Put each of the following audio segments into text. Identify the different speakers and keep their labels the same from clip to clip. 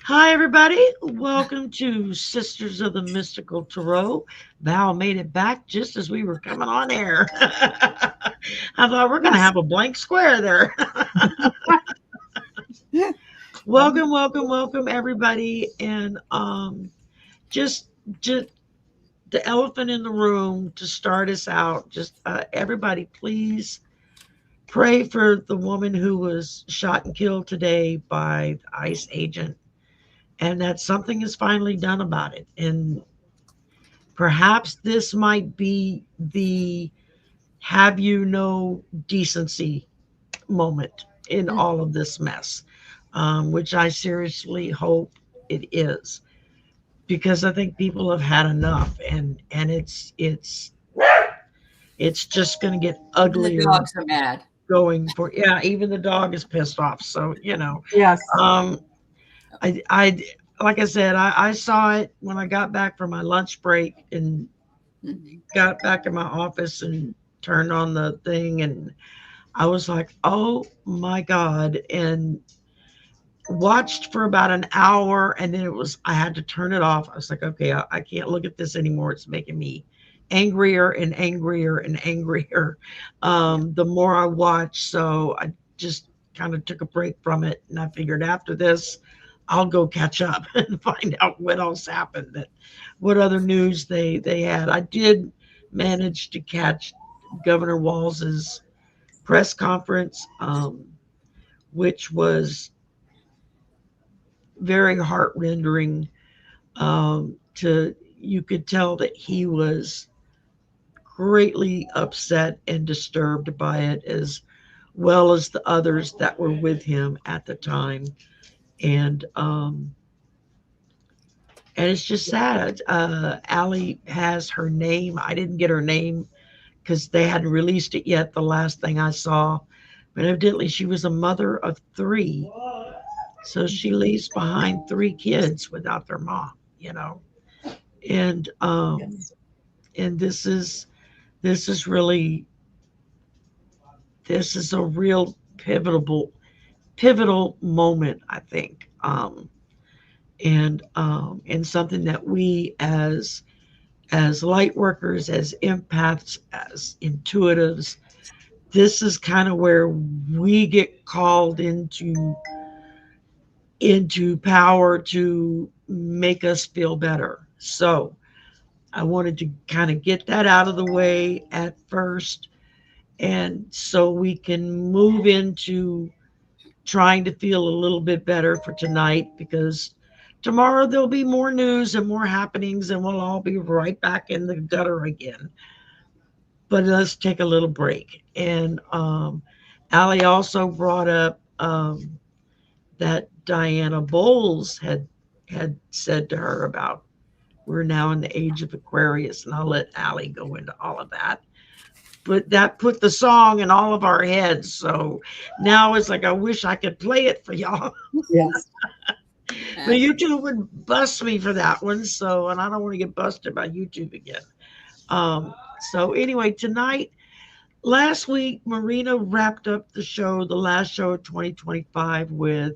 Speaker 1: Hi, everybody. Welcome to Sisters of the Mystical Tarot. Val made it back just as we were coming on air. I thought we're going to
Speaker 2: Yes.
Speaker 1: have a blank square there.
Speaker 2: Um,
Speaker 1: welcome, everybody. And just, just the elephant in the room to start us out. Just everybody, please pray for the woman who was shot and killed today by the ICE agent, and that something is finally done about it. And perhaps this might be the have you no decency moment in
Speaker 2: mm,
Speaker 1: all of this mess, which I seriously hope it is, because I think people have had enough, and it's just going to get
Speaker 2: even the
Speaker 1: uglier
Speaker 2: dogs are mad.
Speaker 1: going for. Yeah, even the dog is pissed off. So
Speaker 2: Yes.
Speaker 1: um, I like I said, I saw it when I got back from my lunch break and
Speaker 2: Mhm.
Speaker 1: got back in my office and turned on the thing, and I was like, "Oh my god." And watched for about an hour, and then I had to turn it off. I was like, "Okay, I can't look at this anymore. It's making me angrier and angrier and angrier
Speaker 2: Yeah.
Speaker 1: the more I watch." So I just kind of took a break from it, and I figured after this I'll go catch up and find out what else happened, that what other news they had. I did manage to catch Governor Walls's press conference, which was very heart rendering. To You could tell that he was greatly upset and disturbed by it, as well as the others that were with him at the time. And um, and it's just sad. Allie has her name. I didn't get her name because they hadn't released it yet. The last thing I saw, but evidently she was a mother of three, so she
Speaker 2: Mhm.
Speaker 1: leaves behind three kids without their mom. And
Speaker 2: Yes.
Speaker 1: and this is really this is a real pivotal moment, I think. And something that we as light workers, as empaths, as intuitives, this is kind of where we get called into power to make us feel better. So I wanted to kind of get that out of the way at first, and so we can move into trying to feel a little bit better for tonight, because tomorrow there'll be more news and more happenings, and we'll all be right back in the gutter again. But let's take a little break. And Allie also brought up that Diana Bowles had said to her about we're now in the age of Aquarius, and I'll let Allie go into all of that. But that put the song in all of our heads. So now it's like I wish I could play it for y'all.
Speaker 2: Yes.
Speaker 1: But
Speaker 2: Uh,
Speaker 1: YouTube would bust me for that one. So, and I don't want to get busted by YouTube again. Um, so anyway, tonight, last week, Marina wrapped up the show, the last show of 2025, with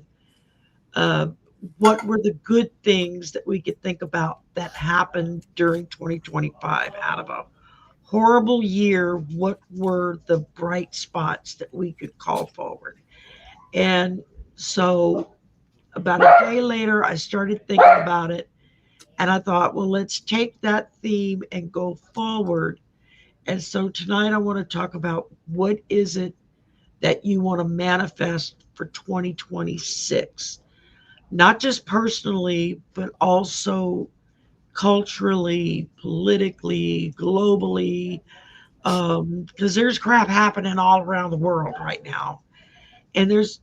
Speaker 1: uh, what were the good things that we could think about that happened during 2025 out of a horrible year. What were the bright spots that we could call forward? And so about a day later, I started thinking about it, and I thought, well, let's take that theme and go forward. And so tonight I want to talk about what is it that you want to manifest for 2026, not just personally, but also culturally, politically, globally, because there's crap happening all around the world right now, and there's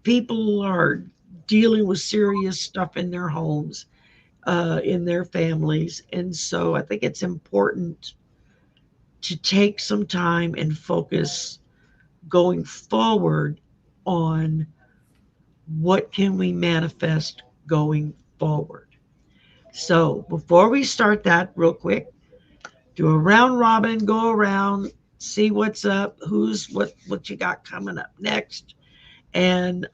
Speaker 1: people are dealing with serious stuff in their homes, in their families, and so I think it's important to take some time and focus going forward on what can we manifest going forward. So before we start that, real quick, do a round robin, go around, see what's up, what you got coming up next, and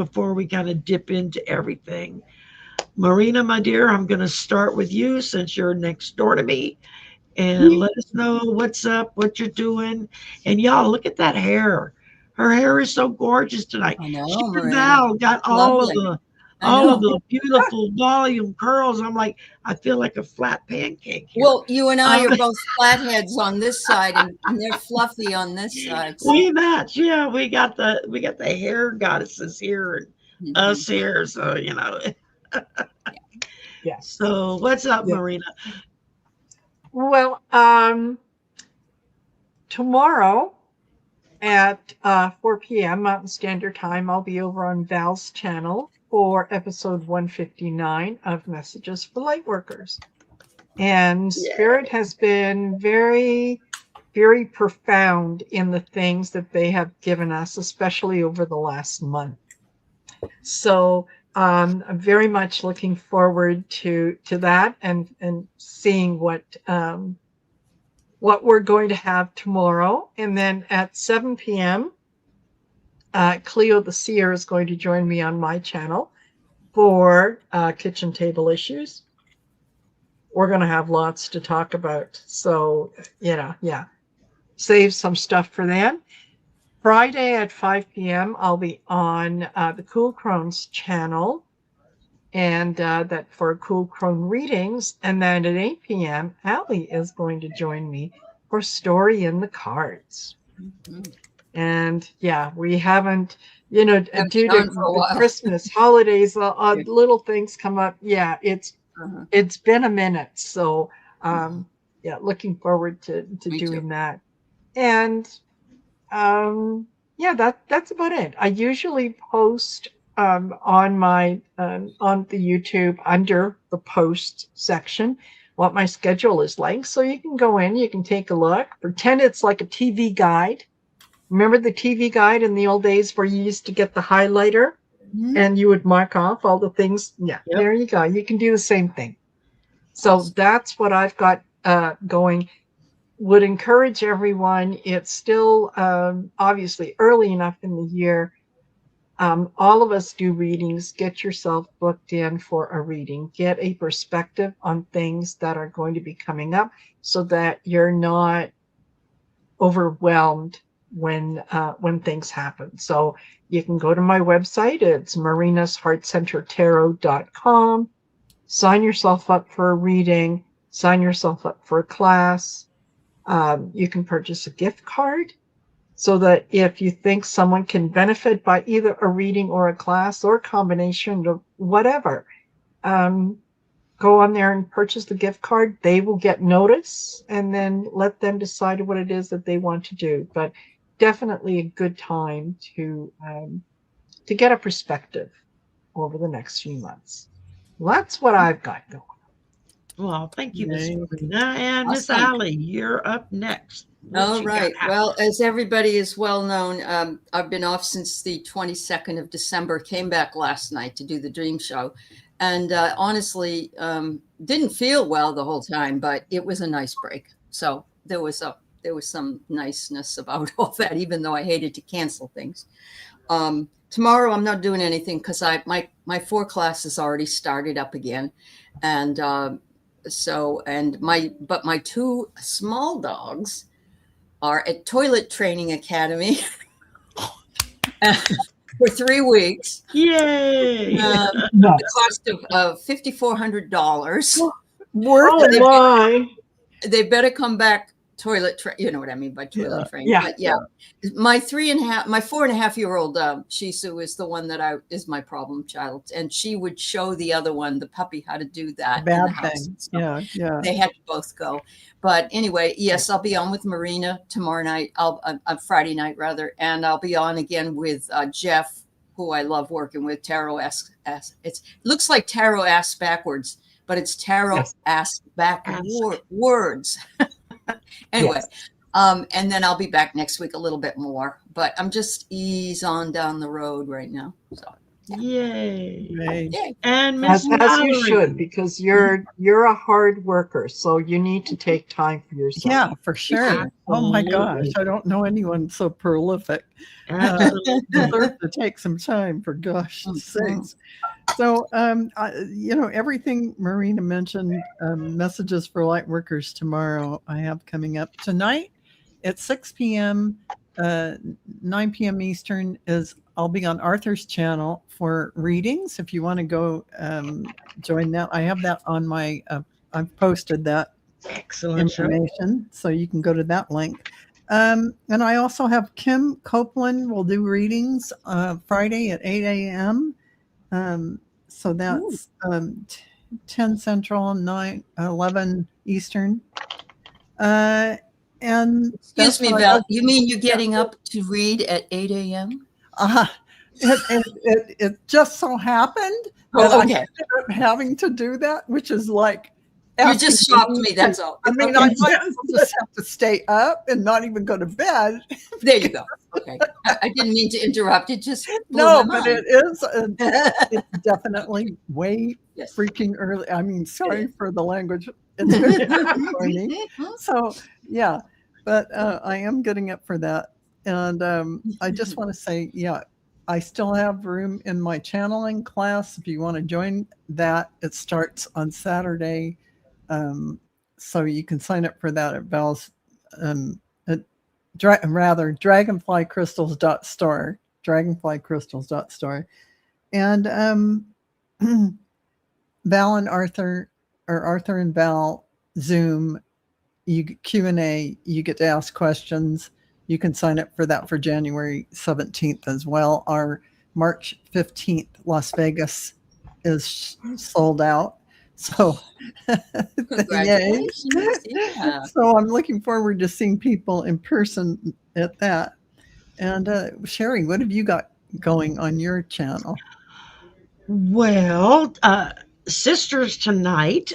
Speaker 1: before we kind of dip into everything. Marina, my dear, I'm going to start with you since you're next door to me and let us know what's up, what you're doing. And y'all, look at that hair. Her hair is so gorgeous tonight.
Speaker 2: I
Speaker 1: She
Speaker 2: know,
Speaker 1: and
Speaker 2: Marina.
Speaker 1: Val got
Speaker 2: Lovely. I
Speaker 1: all of
Speaker 2: know.
Speaker 1: the beautiful volume curls. I'm like, I feel like a flat pancake here.
Speaker 2: Well, you and I
Speaker 1: Um,
Speaker 2: are both flatheads on this side, and they're fluffy on this side. So.
Speaker 1: we match. Yeah, we got the hair goddesses here and
Speaker 2: Mhm.
Speaker 1: us here. So
Speaker 3: Yes.
Speaker 1: So what's up,
Speaker 3: Yeah.
Speaker 1: Marina?
Speaker 3: Well, tomorrow at 4 p.m. Mountain Standard Time, I'll be over on Val's channel for episode 159 of Messages for Lightworkers. And Spirit has been very, very profound in the things that they have given us, especially over the last month. So I'm very much looking forward to that and seeing what we're going to have tomorrow. And then at 7 p.m., Cleo the Seer is going to join me on my channel for kitchen table issues. We're going to have lots to talk about. So, yeah, save some stuff for then. Friday at 5 p.m., I'll be on the Cool Crone's channel and that for Cool Crone readings. And then at 8 p.m., Allie is going to join me for Story in the Cards.
Speaker 2: Mhm.
Speaker 3: And yeah, we haven't,
Speaker 2: Haven't
Speaker 3: due
Speaker 2: done
Speaker 3: to
Speaker 2: for a while.
Speaker 3: Christmas, holidays,
Speaker 2: Yeah.
Speaker 3: little things come up. Yeah,
Speaker 2: Uh-huh.
Speaker 3: it's been a minute. So
Speaker 2: Mhm.
Speaker 3: yeah, looking forward to
Speaker 2: Me
Speaker 3: doing
Speaker 2: too.
Speaker 3: that. And yeah, that's about it. I usually post on my on the YouTube under the post section what my schedule is like. So you can go in, you can take a look, pretend it's like a TV guide. Remember the TV guide in the old days where you used to get the highlighter
Speaker 2: Mhm.
Speaker 3: and you would mark off all the things? Yeah,
Speaker 1: Yep.
Speaker 3: there you go. You can do the same thing. So
Speaker 2: Awesome.
Speaker 3: that's what I've got going. Would encourage everyone. It's still obviously early enough in the year. All of us do readings. Get yourself booked in for a reading. Get a perspective on things that are going to be coming up so that you're not overwhelmed when things happen. So you can go to my website. It's marinasheartcentertarot.com. Sign yourself up for a reading. Sign yourself up for a class. You can purchase a gift card so that if you think someone can benefit by either a reading or a class or a combination of whatever, go on there and purchase the gift card. They will get notice and then let them decide what it is that they want to do. But definitely a good time to get a perspective over the next few months. Well, that's what I've got going.
Speaker 1: Well, thank you, Miss
Speaker 3: Yay.
Speaker 1: Marina. And Miss
Speaker 2: Awesome.
Speaker 1: Allie, you're up next. What
Speaker 2: All
Speaker 1: you got
Speaker 2: right.
Speaker 1: happening?
Speaker 2: Well, as everybody is well known, I've been off since the 22nd of December, came back last night to do the dream show. And honestly, didn't feel well the whole time, but it was a nice break. So there was some niceness about all that, even though I hated to cancel things. Tomorrow I'm not doing anything because my 4 classes already started up again. And but my 2 small dogs are at Toilet Training Academy for 3 weeks.
Speaker 1: Yay!
Speaker 2: The cost of $5,400.
Speaker 3: Worth
Speaker 2: But
Speaker 3: it. Why?
Speaker 2: they better come back you know what I mean by toilet train.
Speaker 3: Yeah.
Speaker 2: But yeah, my 4.5-year-old Shih Tzu is the one that is my problem child, and she would show the other one, the puppy, how to do that in the
Speaker 3: Bad
Speaker 2: house.
Speaker 3: thing.
Speaker 2: So
Speaker 3: Yeah.
Speaker 2: they had to both go. But anyway, yes, I'll be on with Marina tomorrow night. Friday night rather, and I'll be on again with Jeff, who I love working with. Tarot it looks like tarot ass backwards, but it's tarot ass backwards. Anyway,
Speaker 3: Yes.
Speaker 2: and then I'll be back next week a little bit more, but I'm just ease on down the road right now. So
Speaker 1: Yay.
Speaker 4: Right.
Speaker 2: Yay.
Speaker 1: And
Speaker 3: As,
Speaker 1: Miss
Speaker 3: as you
Speaker 1: Mallory.
Speaker 3: should, because you're a hard worker, so you need to take time for yourself.
Speaker 4: Yeah, for sure. Oh my gosh,
Speaker 1: Absolutely.
Speaker 4: I don't know anyone so prolific.
Speaker 1: Absolutely.
Speaker 4: Deserve to take some time for gosh sakes. So, everything Marina mentioned, messages for light workers tomorrow, I have coming up tonight at 6 p.m., 9 p.m. Eastern I'll be on Arthur's channel for readings. If you want to go join that, I have that on my, I've posted that
Speaker 1: Excellent show.
Speaker 4: information, so you can go to that link. And I also have Kim Copeland will do readings Friday at 8 a.m. So that's 10 Central, 11 Eastern. And
Speaker 2: Excuse me, Val. You mean you're getting up to read at 8 a.m.?
Speaker 4: It just so happened that I ended up having to do that, which is like
Speaker 2: you just shocked me. That's all.
Speaker 4: I mean, I might just have to stay up and not even go to bed.
Speaker 2: There you go. Okay, I didn't mean to interrupt. It just
Speaker 4: no, but it is. It's definitely way freaking early. I mean, sorry for the language. It's very morning. So yeah, but I am getting up for that, and I just want to say, yeah, I still have room in my channeling class. If you want to join that, it starts on Saturday. So you can sign up for that at Val's, dragonflycrystals.store, dragonflycrystals.store. And Val and Arthur, or Arthur and Val Zoom, Q&A, you get to ask questions. You can sign up for that for January 17th as well. Our March 15th Las Vegas is sold out. So,
Speaker 2: congratulations. Yeah.
Speaker 4: So I'm looking forward to seeing people in person at that. And Shari, what have you got going on your channel?
Speaker 1: Well, Sisters Tonight.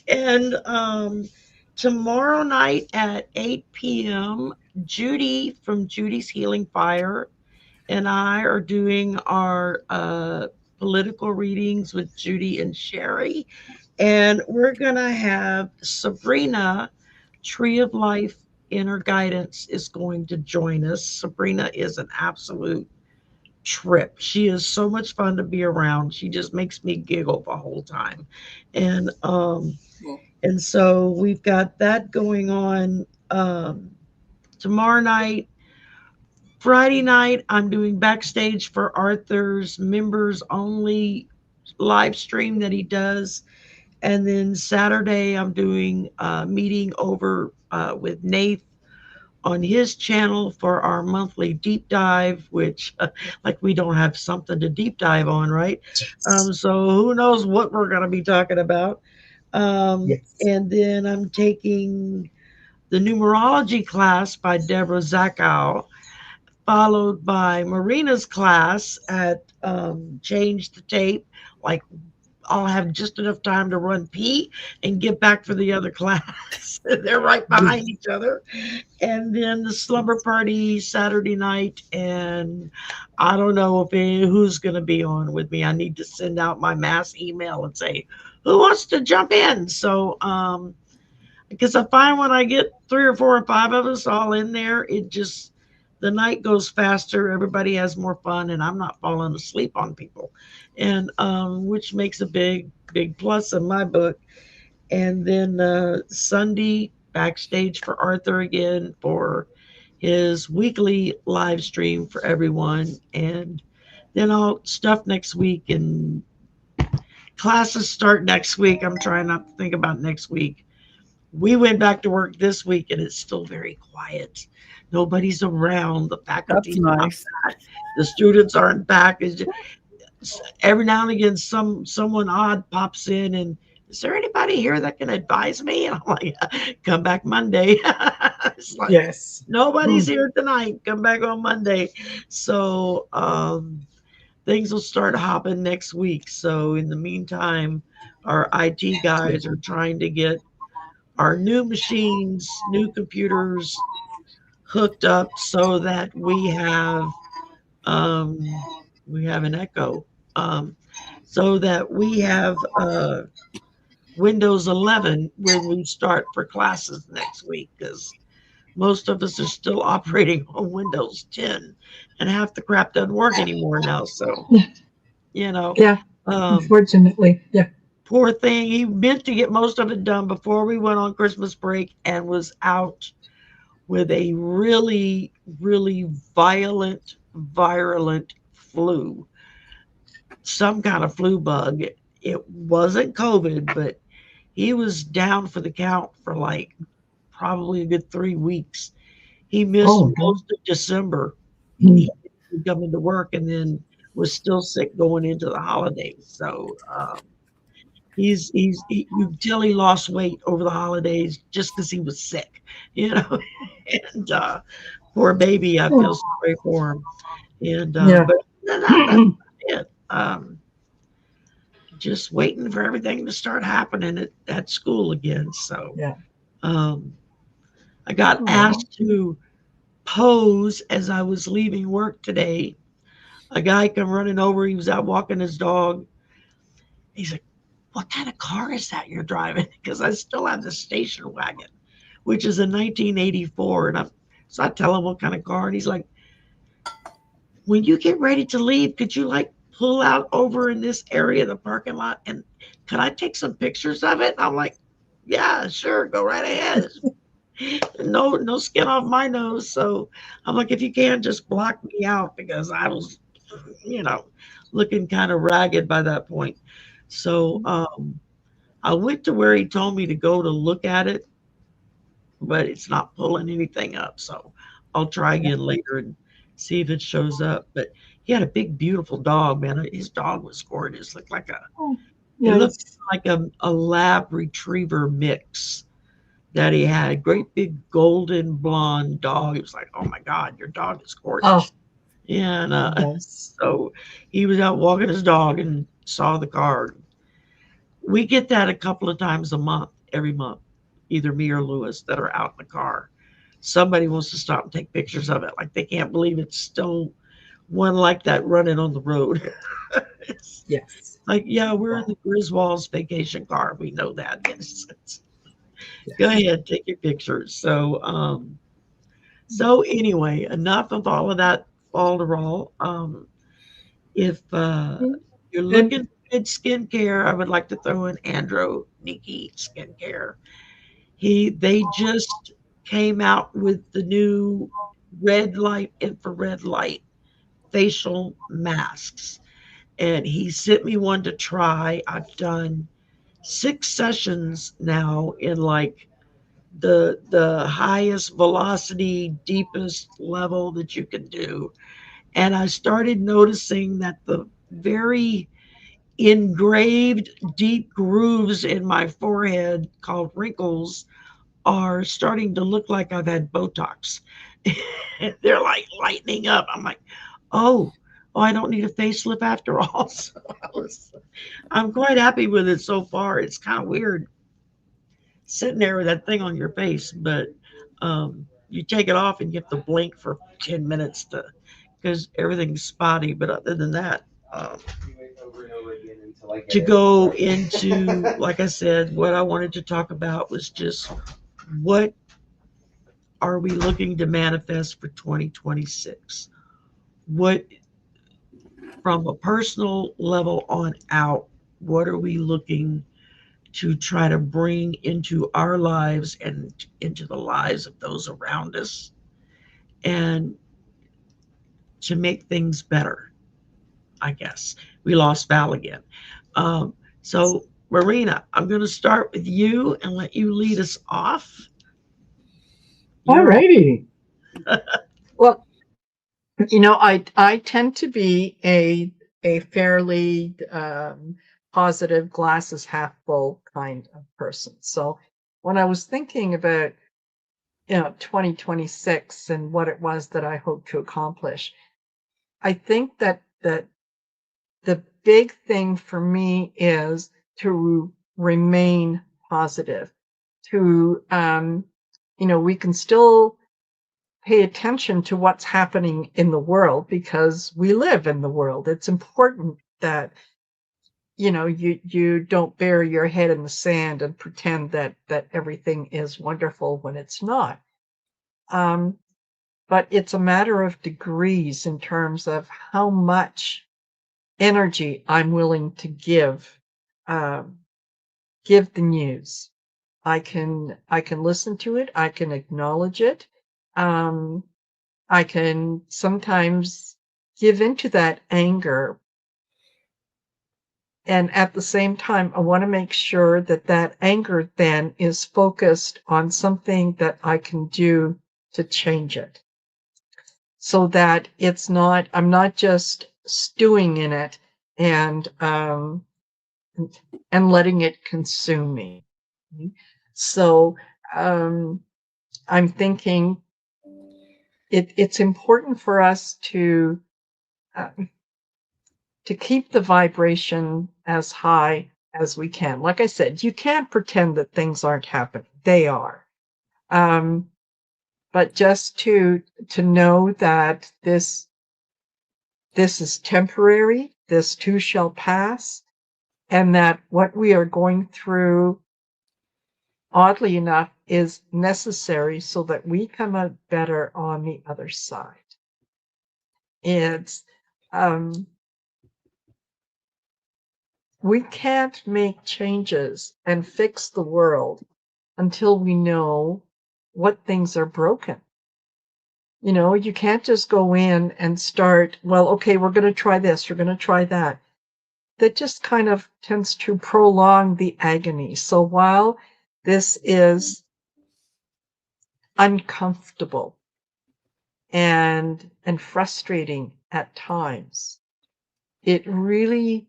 Speaker 1: And tomorrow night at 8 p.m., Judy from Judy's Healing Fire and I are doing our political readings with Judy and Shari. And we're going to have Sabrina, Tree of Life Inner Guidance, is going to join us. Sabrina is an absolute trip. She is so much fun to be around. She just makes me giggle the whole time. And so we've got that going on tomorrow night. Friday night, I'm doing backstage for Arthur's members only live stream that he does. And then Saturday, I'm doing a meeting over with Nath on his channel for our monthly deep dive, which like we don't have something to deep dive on, right? So who knows what we're going to be talking about. And then I'm taking the numerology class by Deborah Zachow, followed by Marina's class at Change the Tape. Like, I'll have just enough time to run pee and get back for the other class. They're right behind each other. And then the slumber party Saturday night. And I don't know who's going to be on with me. I need to send out my mass email and say, who wants to jump in? So, because I find when I get 3 or 4 or 5 of us all in there, the night goes faster. Everybody has more fun, and I'm not falling asleep on people, and which makes a big plus in my book. And then Sunday, backstage for Arthur again for his weekly live stream for everyone. And then I'll stuff next week, and classes start next week. I'm trying not to think about next week. We went back to work this week, and it's still very quiet. Nobody's around. The faculty,
Speaker 4: nice.
Speaker 1: The students aren't back. Every now and again, someone odd pops in, and is there anybody here that can advise me? And I'm like, come back Monday. It's like,
Speaker 3: yes,
Speaker 1: nobody's here tonight. Come back on Monday. So things will start hopping next week. So in the meantime, our IT guys are trying to get our new machines, new computers hooked up so that we have Um, we have an echo. So that we have Windows 11 when we start for classes next week because most of us are still operating on Windows 10 and half the crap doesn't work anymore now. So, you know,
Speaker 3: Yeah,
Speaker 1: um,
Speaker 3: unfortunately. Yeah.
Speaker 1: poor thing. He meant to get most of it done before we went on Christmas break and was out with a really, really violent, virulent flu, some kind of flu bug. It wasn't COVID, but he was down for the count for like probably a good 3 weeks. He missed
Speaker 3: Oh, no.
Speaker 1: most of December.
Speaker 3: Hmm.
Speaker 1: He didn't come into work and then was still sick going into the holidays. So you can tell he lost weight over the holidays just because he was sick, you know. And poor baby, I feel sorry for him. And
Speaker 3: Yeah.
Speaker 1: but that's it. Just waiting for everything to start happening at school again. So
Speaker 3: Yeah.
Speaker 1: um, I got
Speaker 3: Oh.
Speaker 1: asked to pose as I was leaving work today. A guy come running over. He was out walking his dog. He's like, "What kind of car is that you're driving?" Because I still have the station wagon, which is a 1984. And so I tell him what kind of car, and he's like, "When you get ready to leave, could you like pull out over in this area of the parking lot and could I take some pictures of it?" I'm like, "Yeah, sure, go right ahead." No skin off my nose. So I'm like, if you can, just block me out because I was, you know, looking kind of ragged by that point. So I went to where he told me to go to look at it, but it's not pulling anything up. So I'll try
Speaker 3: Yeah.
Speaker 1: again later and see if it shows up. But he had a big, beautiful dog, man. His dog was gorgeous. Looked like
Speaker 3: Oh,
Speaker 1: it looked
Speaker 3: nice.
Speaker 1: like a lab retriever mix that he had. Great big golden blonde dog. He was like, "Oh my God, your dog is
Speaker 3: Oh,
Speaker 1: gorgeous." And
Speaker 3: yes.
Speaker 1: so he was out walking his dog and saw the car. We get that a couple of times a month, every month, either me or Lewis that are out in the car. Somebody wants to stop and take pictures of it. Like they can't believe it's still one like that running on the road. It's
Speaker 3: Yes.
Speaker 1: like, yeah, we're in
Speaker 3: Wow.
Speaker 1: the Griswolds vacation car. We know that. Yes. Go
Speaker 3: Yes.
Speaker 1: ahead, take your pictures. So anyway, enough of all of that falderall. If you're
Speaker 3: And
Speaker 1: looking for good skincare, I would like to throw in Andro Nikki Skincare. They just came out with the new red light, infrared light facial masks, and he sent me one to try. I've done 6 sessions now in like the highest velocity, deepest level that you can do. And I started noticing that the very engraved deep grooves in my forehead called wrinkles are starting to look like I've had Botox. They're like lightening up. I'm like, oh, I don't need a facelift after all. So I'm quite happy with it so far. It's kind of weird sitting there with that thing on your face, but you take it off and you have to blink for 10 minutes to because everything's spotty. But other than that, to go into, like I said, what I wanted to talk about was just what are we looking to manifest for 2026? What, from a personal level on out, what are we looking to try to bring into our lives and into the lives of those around us and to make things better? I guess we lost Val again. So, Marina, I'm going to start with you and let you lead us off.
Speaker 3: All
Speaker 1: You're
Speaker 3: righty. Well, I tend to be a fairly positive, glasses half full kind of person. So when I was thinking about 2026 and what it was that I hope to accomplish, I think that the big thing for me is to remain positive. To we can still pay attention to what's happening in the world, because we live in the world. It's important that, you know, you don't bury your head in the sand and pretend that everything is wonderful when it's not. But it's a matter of degrees in terms of how much energy I'm willing to give the news. I can listen to it. I can acknowledge it. I can sometimes give into that anger. And at the same time, I want to make sure that that anger then is focused on something that I can do to change it. So that it's not, I'm not just stewing in it and letting it consume me. So I'm thinking it's important for us to keep the vibration as high as we can. Like I said, you can't pretend that things aren't happening. They are. But just to know that this is temporary, this too shall pass, and that what we are going through, oddly enough, is necessary so that we come out better on the other side. It's we can't make changes and fix the world until we know what things are broken. You know, you can't just go in and start, well, okay, we're going to try this, we're going to try that. That just kind of tends to prolong the agony. So while this is uncomfortable and frustrating at times, it really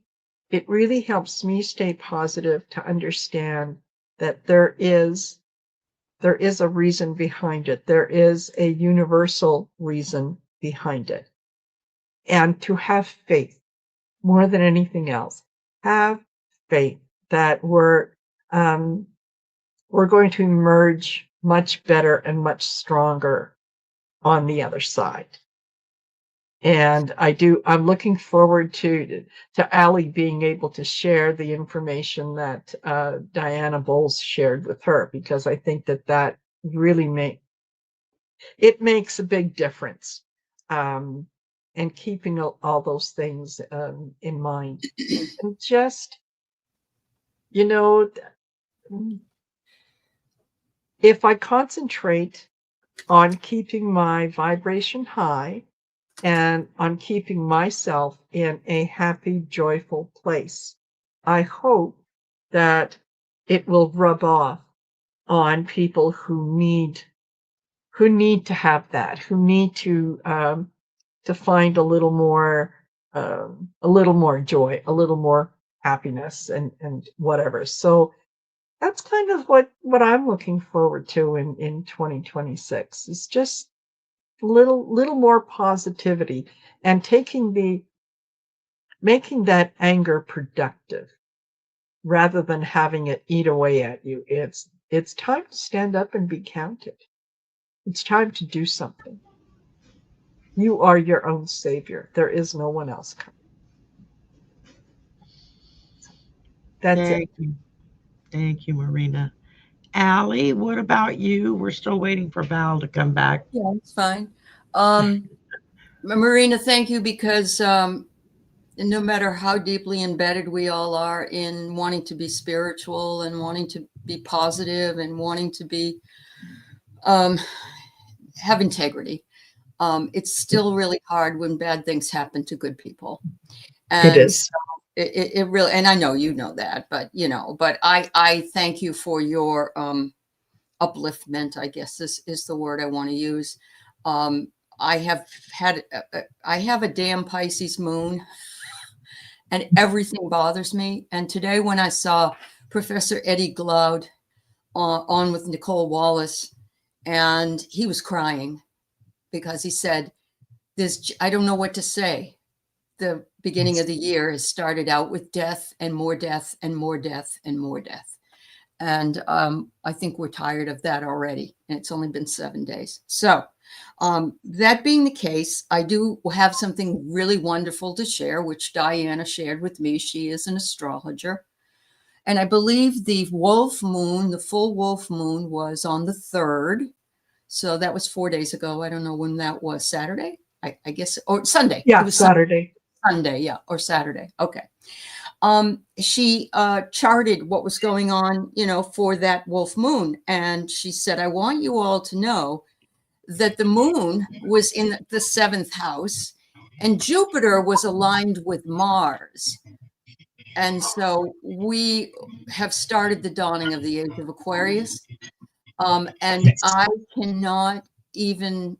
Speaker 3: helps me stay positive to understand that there is a reason behind it. There is a universal reason behind it. And to have faith more than anything else. Have faith that we're going to emerge much better and much stronger on the other side. And I'm looking forward to Allie being able to share the information that Diana Bowles shared with her, because I think that really makes a big difference. And keeping all those things in mind. And just, you know, if I concentrate on keeping my vibration high and on keeping myself in a happy, joyful place, I hope that it will rub off on people who need to have that, who need to find a little more joy, a little more happiness, and whatever. So that's kind of what I'm looking forward to in 2026. Is just little more positivity and making that anger productive rather than having it eat away at you. It's time to stand up and be counted. It's time to do something. You are your own savior. There is no one else coming. That's
Speaker 1: Thank you. Thank you, Marina. Allie, what about you? We're still waiting for Val to come back.
Speaker 2: Yeah, it's fine. Marina, thank you, because no matter how deeply embedded we all are in wanting to be spiritual and wanting to be positive and wanting to be have integrity, it's still really hard when bad things happen to good people. And
Speaker 3: it is.
Speaker 2: It really, and I know you know that, but I thank you for your upliftment, I guess this is the word I want to use. I have a damn Pisces moon, and everything bothers me. And today when I saw Professor Eddie Glaude on with Nicole Wallace, and he was crying because he said, I don't know what to say. The beginning of the year has started out with death and more death and more death and more death. And I think we're tired of that already. And it's only been 7 days. So That being the case, I do have something really wonderful to share, which Diana shared with me. She is an astrologer. And I believe the wolf moon, the full wolf moon, was on the 3rd. So that was 4 days ago. I don't know when that was. Saturday, I guess, or Sunday.
Speaker 3: Yeah,
Speaker 2: it was
Speaker 3: Saturday.
Speaker 2: Sunday, yeah, or Saturday. Okay. She charted what was going on, for that wolf moon. And she said, I want you all to know that the moon was in the 7th house and Jupiter was aligned with Mars. And so we have started the dawning of the age of Aquarius. And I cannot even,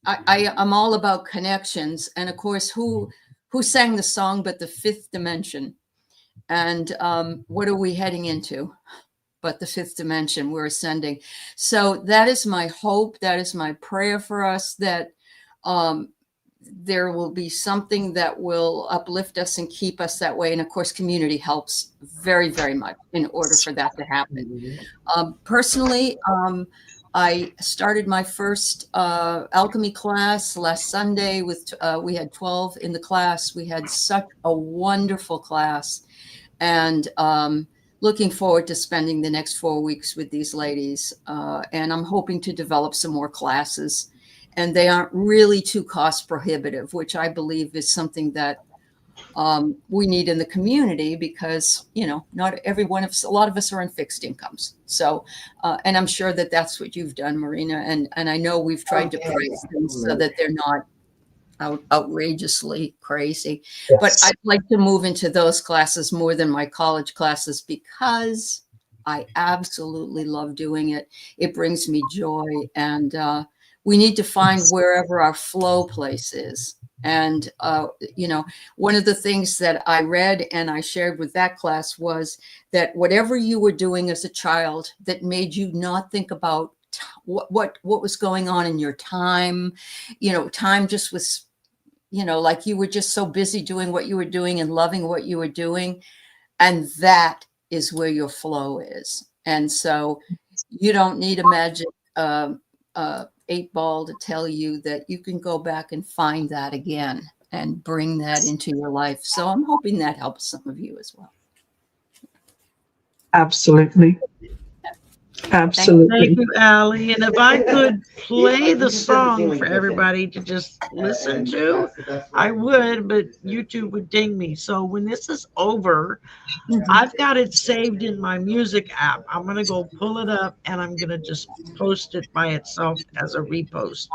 Speaker 2: I'm all about connections. And of course, who sang the song but the 5th dimension? And what are we heading into but the 5th dimension? We're ascending. So that is my hope. That is my prayer for us, that there will be something that will uplift us and keep us that way. And of course, community helps very, very much in order for that to happen. Personally, I started my first alchemy class last Sunday with, we had 12 in the class. We had such a wonderful class, and looking forward to spending the next 4 weeks with these ladies. And I'm hoping to develop some more classes, and they aren't really too cost prohibitive, which I believe is something that we need in the community, because, not every one of us, a lot of us are on fixed incomes. So, and I'm sure that that's what you've done, Marina. And I know we've tried to price them so that they're not outrageously crazy. Yes. But I'd like to move into those classes more than my college classes, because I absolutely love doing it. It brings me joy, and we need to find wherever our flow place is. And, one of the things that I read and I shared with that class was that whatever you were doing as a child that made you not think about what was going on in your time, time just was, like you were just so busy doing what you were doing and loving what you were doing. And that is where your flow is. And so you don't need a magic 8-ball to tell you that you can go back and find that again and bring that into your life. So I'm hoping that helps some of you as well.
Speaker 3: Absolutely. Absolutely.
Speaker 1: Thank you, Allie. And if I could play the song for everybody to just listen to, I would, but YouTube would ding me. So when this is over, I've got it saved in my music app. I'm going to go pull it up, and I'm going to just post it by itself as a repost.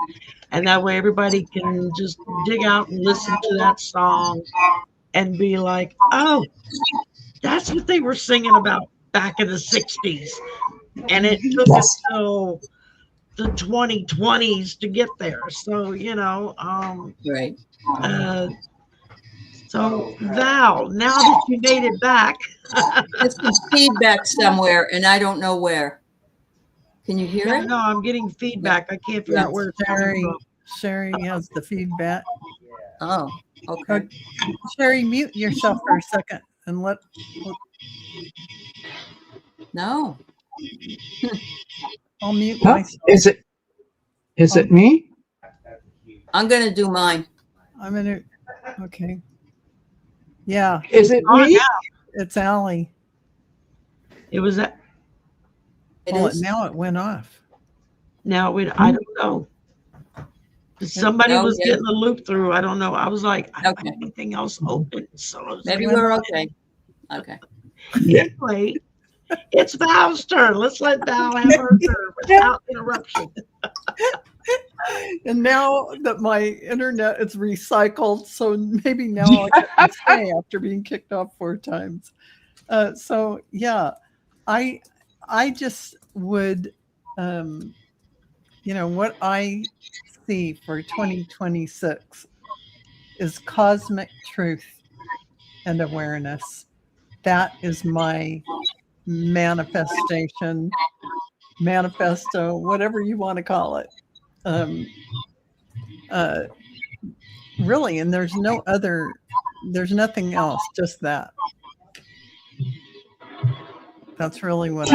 Speaker 1: And that way everybody can just dig out and listen to that song and be like, oh, that's what they were singing about back in the 60s. And it took us till the 2020s to get there. So,
Speaker 2: right.
Speaker 1: So Val, now that you made it back.
Speaker 2: There's some feedback somewhere, and I don't know where. Can you hear it?
Speaker 1: No, I'm getting feedback. I can't figure out where it's coming from.
Speaker 4: Shari has the feedback.
Speaker 2: Oh, okay.
Speaker 4: Shari, mute yourself for a second and let.
Speaker 2: No.
Speaker 4: I'll mute myself.
Speaker 3: Is it me?
Speaker 2: I'm going to do mine.
Speaker 4: I'm going to. Okay. Yeah.
Speaker 3: Is it me?
Speaker 4: It's Allie.
Speaker 1: It was that.
Speaker 4: Now it went off.
Speaker 1: Now I don't know. Somebody was getting the loop through. I don't know. I was like, I don't have anything else open. So
Speaker 2: maybe we're okay. Okay.
Speaker 1: Anyway, it's Val's turn. Let's let Val have her turn without interruption.
Speaker 4: And now that my internet is recycled, so maybe now I'll get to stay after being kicked off 4 times. So yeah, I just would, what I see for 2026 is cosmic truth and awareness. That is my manifestation, manifesto, whatever you want to call it. Really, and there's nothing else, just that. That's really what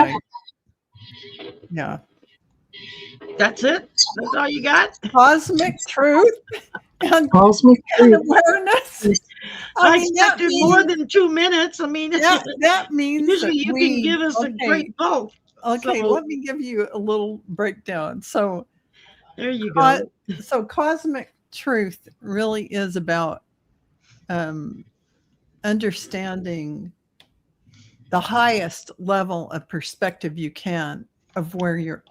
Speaker 1: That's it? That's all you got?
Speaker 4: Cosmic truth and,
Speaker 3: Cosmic
Speaker 4: and
Speaker 3: truth.
Speaker 4: awareness.
Speaker 1: I
Speaker 4: mean, that
Speaker 1: expected more
Speaker 4: means,
Speaker 1: than 2 minutes. I mean,
Speaker 4: that means
Speaker 1: usually
Speaker 4: that
Speaker 1: you can give us a
Speaker 4: okay,
Speaker 1: great bulk.
Speaker 4: okay,
Speaker 1: So
Speaker 4: let me give you a little breakdown. So,
Speaker 1: there you go.
Speaker 4: Cosmic truth really is about understanding the highest level of perspective you can of where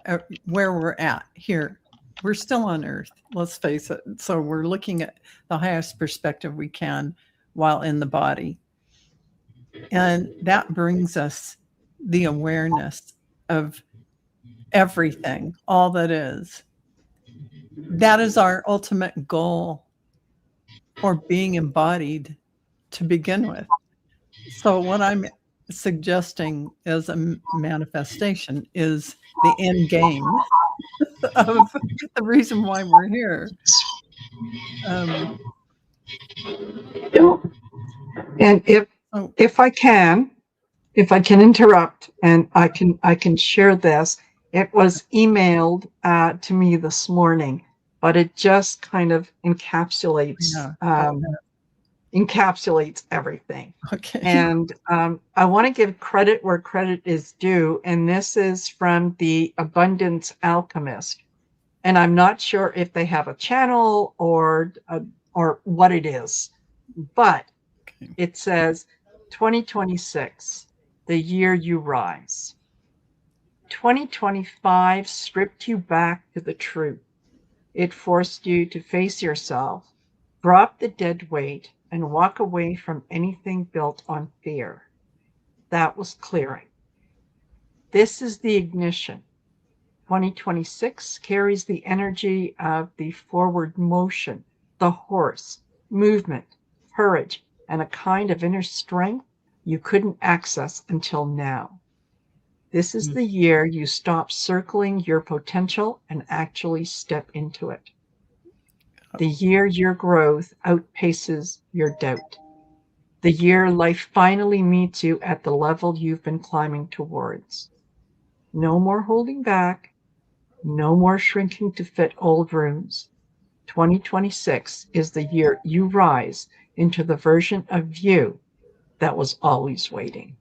Speaker 4: we're at here. We're still on Earth, let's face it. So we're looking at the highest perspective we can while in the body. And that brings us the awareness of everything, all that is. That is our ultimate goal for being embodied to begin with. So what I'm suggesting as a manifestation is the end game of the reason why we're here.
Speaker 3: And if I can interrupt, and I can share this. It was emailed to me this morning, but it just kind of encapsulates everything.
Speaker 4: Okay.
Speaker 3: And I want to give credit where credit is due, and this is from the Abundance Alchemist. And I'm not sure if they have a channel or what it is, but it says 2026, the year you rise. 2025 stripped you back to the truth. It forced you to face yourself, drop the dead weight, and walk away from anything built on fear. That was clearing. This is the ignition. 2026 carries the energy of the forward motion, the horse, movement, courage, and a kind of inner strength you couldn't access until now. This is the year you stop circling your potential and actually step into it. The year your growth outpaces your doubt. The year life finally meets you at the level you've been climbing towards. No more holding back. No more shrinking to fit old rooms. 2026 is the year you rise into the version of you that was always waiting.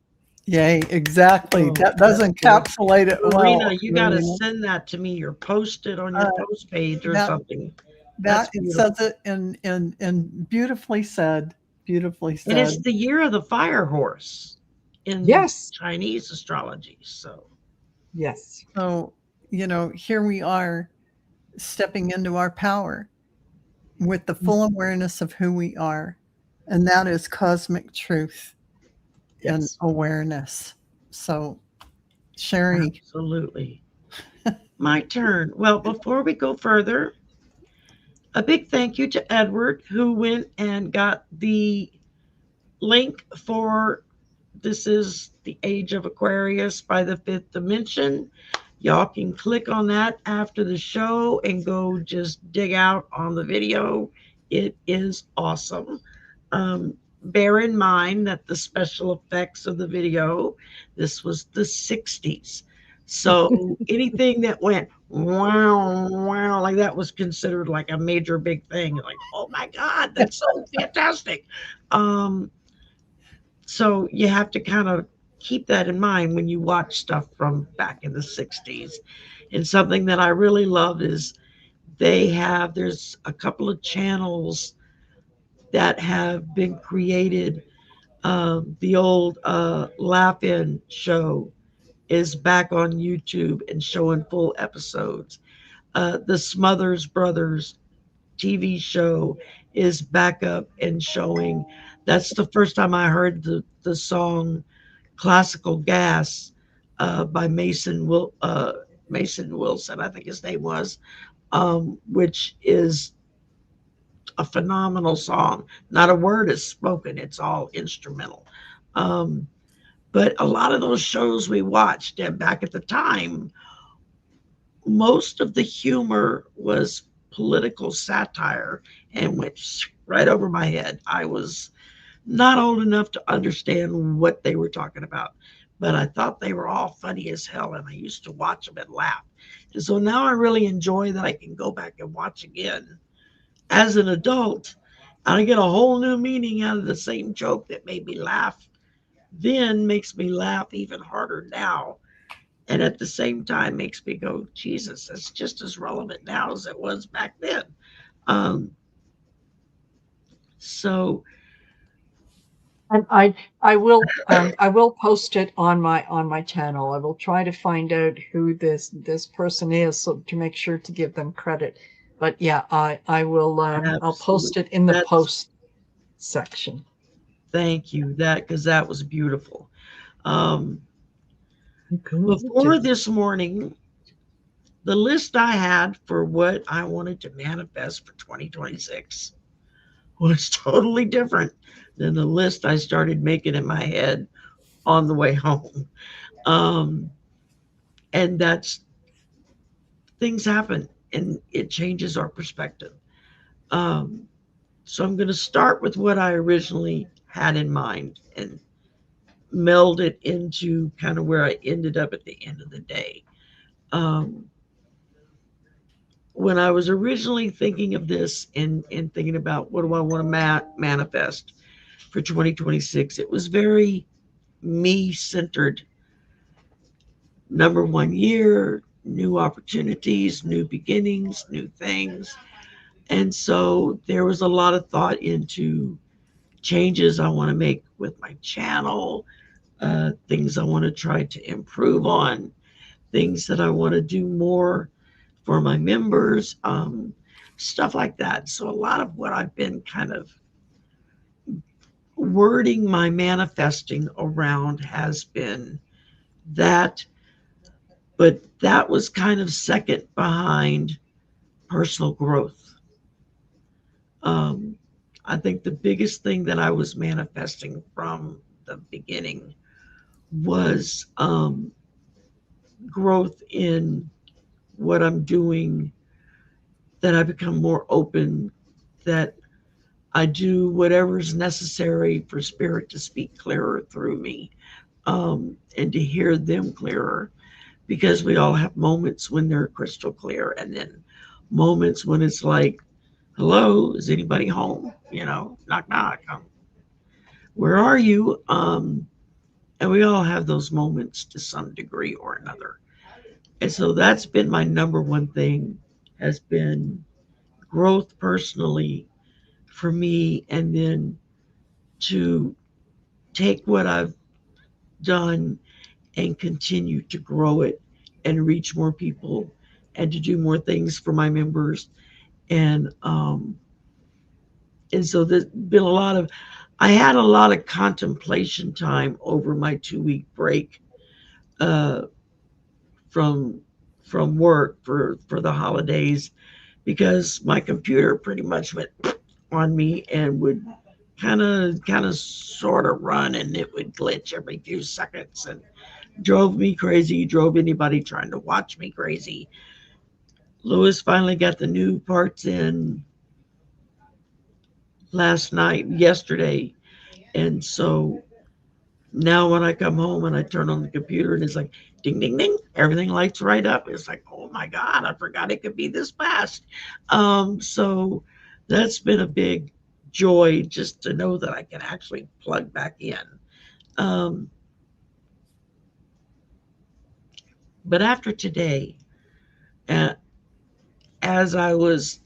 Speaker 4: Yay, exactly. That does encapsulate it well.
Speaker 1: Marina, you got to send that to me or post it on your post page or something.
Speaker 4: That it says it in beautifully said. Beautifully said.
Speaker 1: And it's the year of the fire horse in Chinese astrology. So
Speaker 3: yes.
Speaker 4: So, here we are stepping into our power with the full awareness of who we are. And that is cosmic truth and awareness. So, Shari.
Speaker 1: Absolutely. My turn. Well, before we go further, a big thank you to Edward, who went and got the link for This is the Age of Aquarius by the Fifth Dimension. Y'all can click on that after the show and go just dig out on the video. It is awesome. Bear in mind that the special effects of the video, this was the 60s. So anything that went wow, wow, like that was considered like a major big thing. Like, oh my God, that's so fantastic. So you have to kind of keep that in mind when you watch stuff from back in the 60s. And something that I really love is there's a couple of channels that have been created. The old Laugh-In show is back on YouTube and showing full episodes. The Smothers Brothers TV show is back up and showing. That's the first time I heard the song Classical Gas by Mason Wilson, I think his name was, which is a phenomenal song. Not a word is spoken. It's all instrumental. But a lot of those shows we watched back at the time, most of the humor was political satire and went right over my head. I was not old enough to understand what they were talking about, but I thought they were all funny as hell, and I used to watch them and laugh. So now I really enjoy that I can go back and watch again as an adult. And I get a whole new meaning out of the same joke that made me laugh then, makes me laugh even harder now. And at the same time makes me go, Jesus, that's just as relevant now as it was back then. Um, so
Speaker 3: And I will post it on my channel. I will try to find out who this person is, so to make sure to give them credit. But yeah, I will I'll post it in the post section.
Speaker 1: Thank you, that because that was beautiful. Before this morning, the list I had for what I wanted to manifest for 2026 was totally different than the list I started making in my head on the way home. Um, and that's things happen and it changes our perspective. Um, so I'm going to start with what I originally had in mind and meld it into kind of where I ended up at the end of the day. Um, when I was originally thinking of this and thinking about what do I want to manifest for 2026, it was very me centered. Number one year, new opportunities, new beginnings, new things. And so there was a lot of thought into changes I want to make with my channel, things I want to try to improve on, things that I want to do more for my members, stuff like that. So a lot of what I've been kind of wording my manifesting around has been that, but that was kind of second behind personal growth. Um, I think the biggest thing that I was manifesting from the beginning was growth in what I'm doing, that I become more open, that I do whatever is necessary for spirit to speak clearer through me, and to hear them clearer, because we all have moments when they're crystal clear and then moments when it's like, hello, is anybody home? Knock, knock. Where are you? And we all have those moments to some degree or another. And so that's been my number one thing, has been growth personally for me, and then to take what I've done and continue to grow it and reach more people and to do more things for my members. And so there's been a lot of, I had a lot of contemplation time over my 2 week break, uh, from from work for the holidays, because my computer pretty much went on me and would kind of sort of run, and it would glitch every few seconds and drove me crazy, drove anybody trying to watch me crazy. Lewis finally got the new parts in yesterday, and so now when I come home and I turn on the computer and it's like ding ding ding, everything lights right up. It's like, oh my God, I forgot it could be this fast. So that's been a big joy, just to know that I can actually plug back in. Um, but after today, uh, as I was,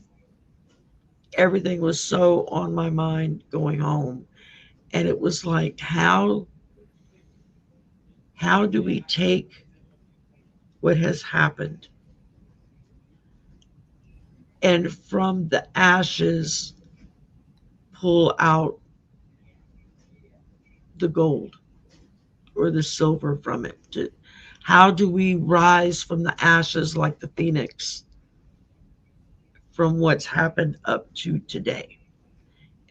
Speaker 1: everything was so on my mind going home, and it was like, how do we take what has happened and from the ashes pull out the gold or the silver from it? How do we rise from the ashes like the phoenix from what's happened up to today?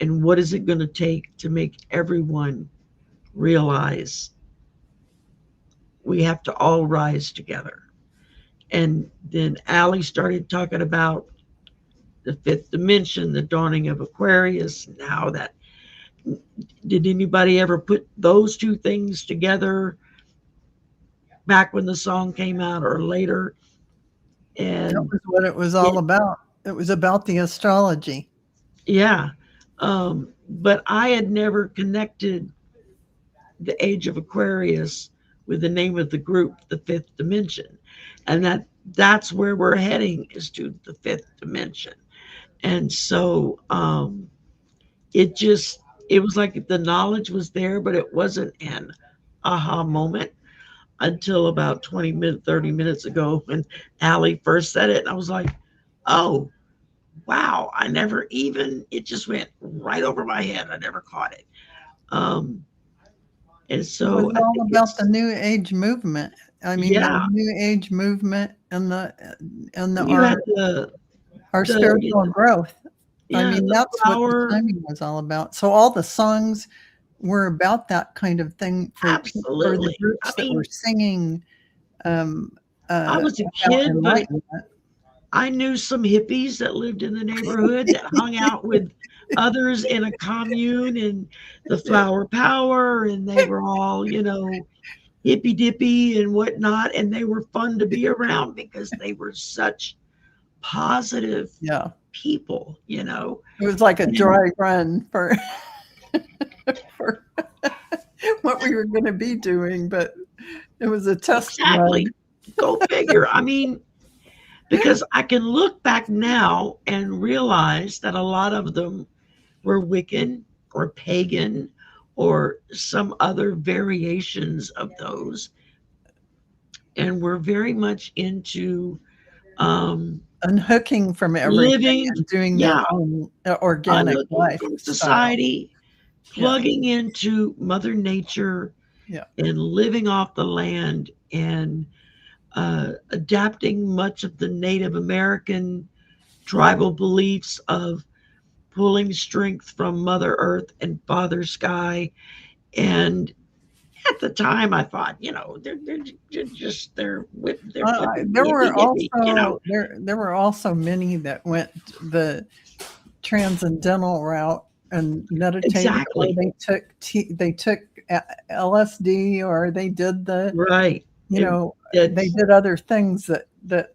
Speaker 1: And what is it going to take to make everyone realize we have to all rise together? And then Allie started talking about the fifth dimension, the dawning of Aquarius, and how that, did anybody ever put those two things together back when the song came out or later?
Speaker 4: That
Speaker 1: And
Speaker 4: was what it was all about. It was about the astrology.
Speaker 1: yeah. But I had never connected the age of Aquarius with the name of the group, the fifth dimension. And that's where we're heading, is to the fifth dimension. And so it just, it was like the knowledge was there, but it wasn't an aha moment until about 20 minutes, 30 minutes ago when Allie first said it. And I was like, oh, wow, I never even, it just went right over my head. I never caught it. Um, and
Speaker 4: It was
Speaker 1: so I
Speaker 4: all
Speaker 1: think
Speaker 4: about the
Speaker 1: it's,
Speaker 4: New Age movement. I mean, the
Speaker 1: yeah,
Speaker 4: New Age movement and
Speaker 1: you had
Speaker 4: our
Speaker 1: you
Speaker 4: spiritual
Speaker 1: know,
Speaker 4: growth. I
Speaker 1: yeah,
Speaker 4: mean,
Speaker 1: the
Speaker 4: that's what the
Speaker 1: flower,
Speaker 4: timing was all about. So all the songs were about that kind of thing for the
Speaker 1: absolutely. I
Speaker 4: groups that were
Speaker 1: mean,
Speaker 4: singing um,
Speaker 1: I was a
Speaker 4: about
Speaker 1: kid, but
Speaker 4: enlightenment.
Speaker 1: I knew some hippies that lived in the neighborhood that hung out with others in a commune and the flower power, and they were all, hippy dippy and whatnot. And they were fun to be around because they were such positive
Speaker 4: Yeah,
Speaker 1: people.
Speaker 4: it was like a
Speaker 1: And
Speaker 4: dry run for for what we were going to be doing, but it was a test run.
Speaker 1: exactly, go figure. I mean, because I can look back now and realize that a lot of them were Wiccan or pagan or some other variations of those, and we're very much into um,
Speaker 4: Unhooking from everything
Speaker 1: living,
Speaker 4: and doing their
Speaker 1: yeah,
Speaker 4: own organic
Speaker 1: unhooking
Speaker 4: life
Speaker 1: from
Speaker 4: style.
Speaker 1: society,
Speaker 4: Yeah,
Speaker 1: plugging into Mother Nature,
Speaker 4: yeah.
Speaker 1: and living off the land, and adapting much of the Native American tribal beliefs of pulling strength from Mother Earth and Father Sky. And at the time, I thought, they're flipping
Speaker 4: There were
Speaker 1: hippie dippy.
Speaker 4: also there were also many that went the transcendental route and meditated, or
Speaker 1: Exactly.
Speaker 4: they took LSD, or they did
Speaker 1: Right. It,
Speaker 4: they
Speaker 1: it's
Speaker 4: did other things that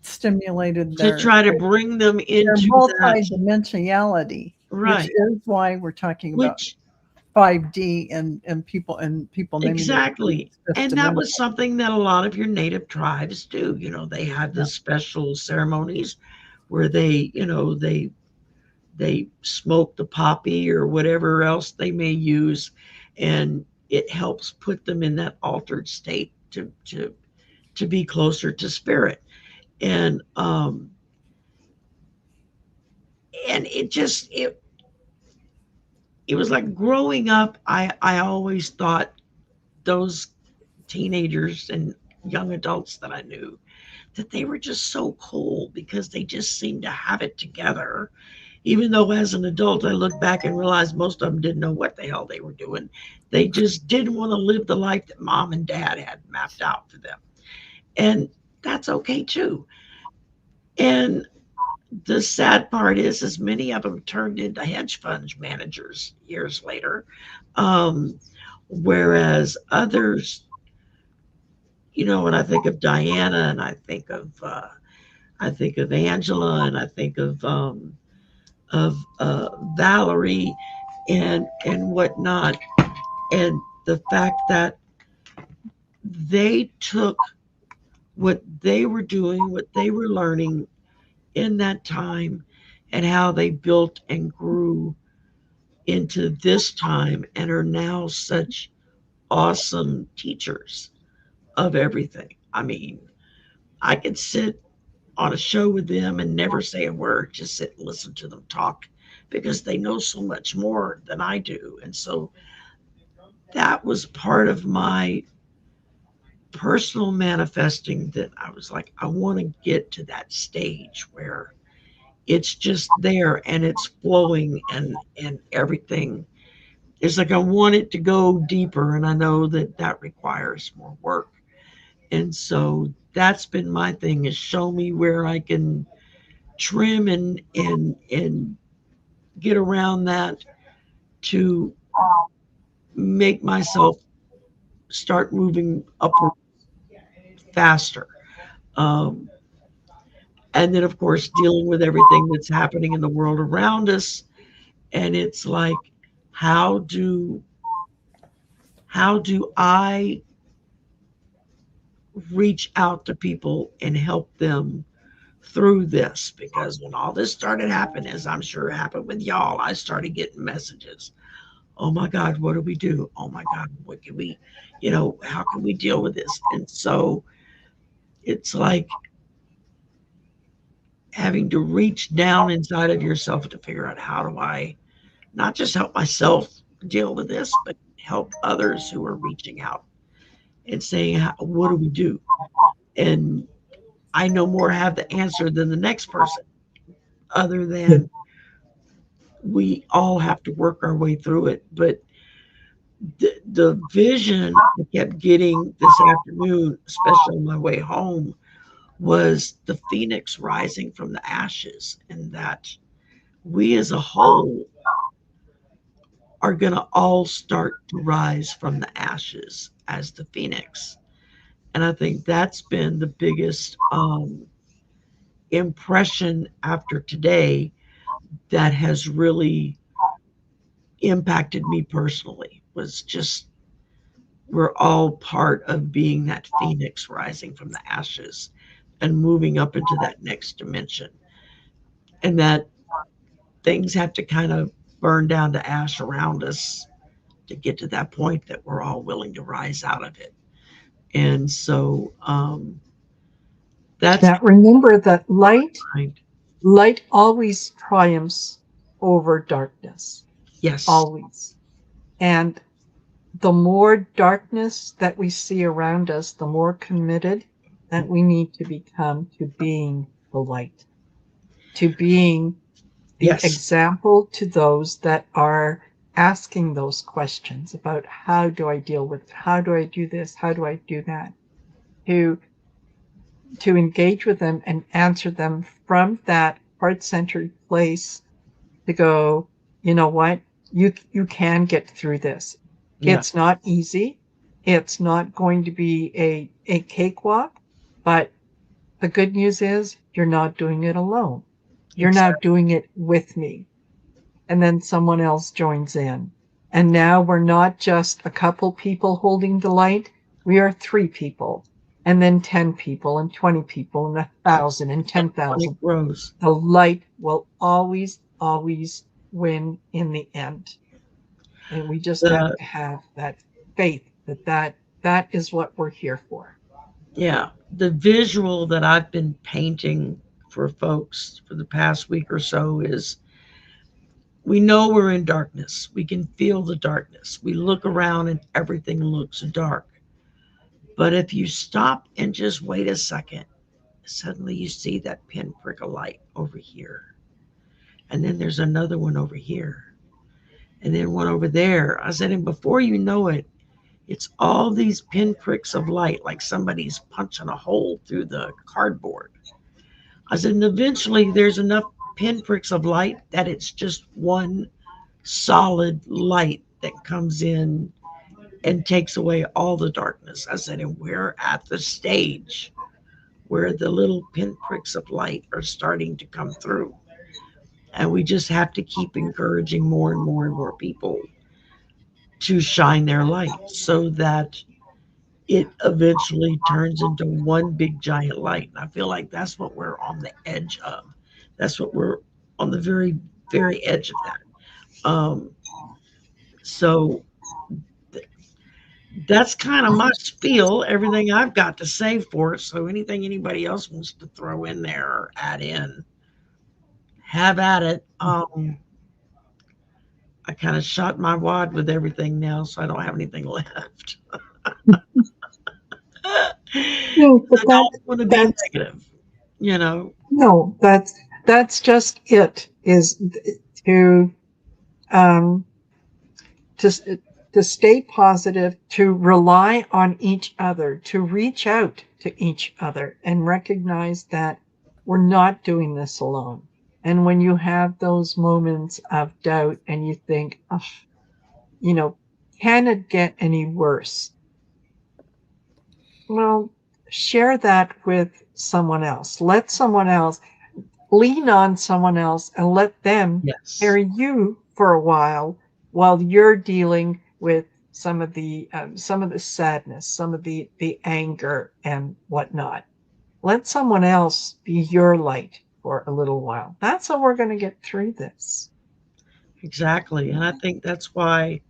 Speaker 4: stimulated
Speaker 1: to try to bring them
Speaker 4: their
Speaker 1: into that.
Speaker 4: multidimensionality, which
Speaker 1: Right.
Speaker 4: is why we're talking about
Speaker 1: Which
Speaker 4: 5D and people naming their
Speaker 1: exactly.
Speaker 4: fifth
Speaker 1: And that was
Speaker 4: dimension.
Speaker 1: something that a lot of your native tribes do. They have
Speaker 4: Yeah.
Speaker 1: the special ceremonies where they smoke the poppy or whatever else they may use, and it helps put them in that altered state to be closer to spirit. And it was like growing up. I always thought those teenagers and young adults that I knew, that they were just so cool because they just seemed to have it together. Even though as an adult, I look back and realize most of them didn't know what the hell they were doing. They just didn't want to live the life that mom and dad had mapped out for them. And that's okay too. And the sad part is many of them turned into hedge fund managers years later. Um, Whereas others, when I think of Diana, and I think of Angela, and I think of Valerie, and whatnot, and the fact that they took what they were doing, what they were learning in that time, and how they built and grew into this time, and are now such awesome teachers of everything. I mean, I could sit on a show with them and never say a word, just sit and listen to them talk, because they know so much more than I do. And so that was part of my personal manifesting, that I was like, I want to get to that stage where it's just there and it's flowing, and everything is like, I want it to go deeper, and I know that that requires more work. And so that's been my thing, is show me where I can trim and get around that to make myself start moving upward faster. Um, And then, of course, dealing with everything that's happening in the world around us. And it's like, how do I reach out to people and help them through this? Because when all this started happening, as I'm sure happened with y'all, I started getting messages. Oh my God, what do we do? Oh my God, what can we, how can we deal with this? And so it's like having to reach down inside of yourself to figure out, how do I not just help myself deal with this, but help others who are reaching out and saying, what do we do? And I no more have the answer than the next person, other than we all have to work our way through it. But the vision I kept getting this afternoon, especially on my way home, was the phoenix rising from the ashes, and that we as a whole are going to all start to rise from the ashes as the phoenix. And I think that's been the biggest impression after today that has really impacted me personally, was just we're all part of being that phoenix rising from the ashes and moving up into that next dimension. And that things have to kind of burn down to ash around us to get to that point that we're all willing to rise out of it. And so that's
Speaker 3: That remember that
Speaker 1: mind.
Speaker 3: light always triumphs over darkness,
Speaker 1: Yes.
Speaker 3: always. And the more darkness that we see around us, the more committed that we need to become to being the light, to being the
Speaker 1: Yes.
Speaker 3: example to those that are asking those questions about, how do I deal with it? How do I do this? How do I do that? To engage with them and answer them from that heart-centered place, to go, you know what, you can get through this.
Speaker 1: Yeah.
Speaker 3: It's not easy. It's not going to be a cakewalk, but the good news is you're not doing it alone. You're now doing it with me. And then someone else joins in. And now we're not just a couple people holding the light. We are 3 people, and then 10 people, and 20 people, and 1,000, and
Speaker 1: When
Speaker 3: 10,000.
Speaker 1: it grows.
Speaker 3: The light will always, always win in the end. And we just have
Speaker 1: The
Speaker 3: to have that faith that is what we're here for.
Speaker 1: Yeah, the visual that I've been painting for folks for the past week or so is, we know we're in darkness. We can feel the darkness. We look around and everything looks dark. But if you stop and just wait a second, suddenly you see that pinprick of light over here. And then there's another one over here. And then one over there. I said, and before you know it, it's all these pinpricks of light, like somebody's punching a hole through the cardboard. I said, and eventually there's enough pinpricks of light that it's just one solid light that comes in and takes away all the darkness. I said, and we're at the stage where the little pinpricks of light are starting to come through. And we just have to keep encouraging more and more and more people to shine their light so that it eventually turns into one big giant light. And I feel like that's what we're on the edge of. That's what we're on the very, very edge of that. So that's kind of my spiel, everything I've got to say for it. So anything anybody else wants to throw in there or add in, have at it. I kind of shot my wad with everything now, so I don't have anything left.
Speaker 3: No, but
Speaker 1: I don't want to be
Speaker 3: that's
Speaker 1: negative,
Speaker 3: no, that's just it, is to um to to stay positive, to rely on each other, to reach out to each other and recognize that we're not doing this alone. And when you have those moments of doubt and you think, oh, can it get any worse? Well, share that with someone else. Let someone else lean on someone else and let them
Speaker 1: Yes.
Speaker 3: carry you for a while you're dealing with some of the sadness, some of the anger and whatnot. Let someone else be your light for a little while. That's how we're going to get through this.
Speaker 1: Exactly. And I think that's why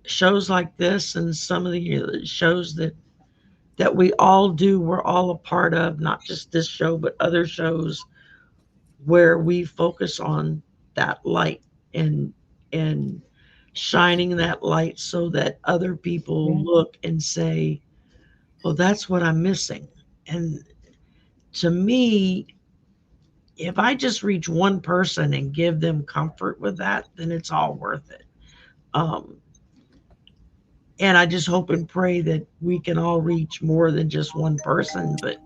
Speaker 1: shows like this and some of the shows that we all do, we're all a part of, not just this show, but other shows where we focus on that light and and shining that light so that other people
Speaker 3: Yeah.
Speaker 1: look and say, "Oh, that's what I'm missing." And to me, if I just reach one person and give them comfort with that, then it's all worth it. Um, and I just hope and pray that we can all reach more than just one person. But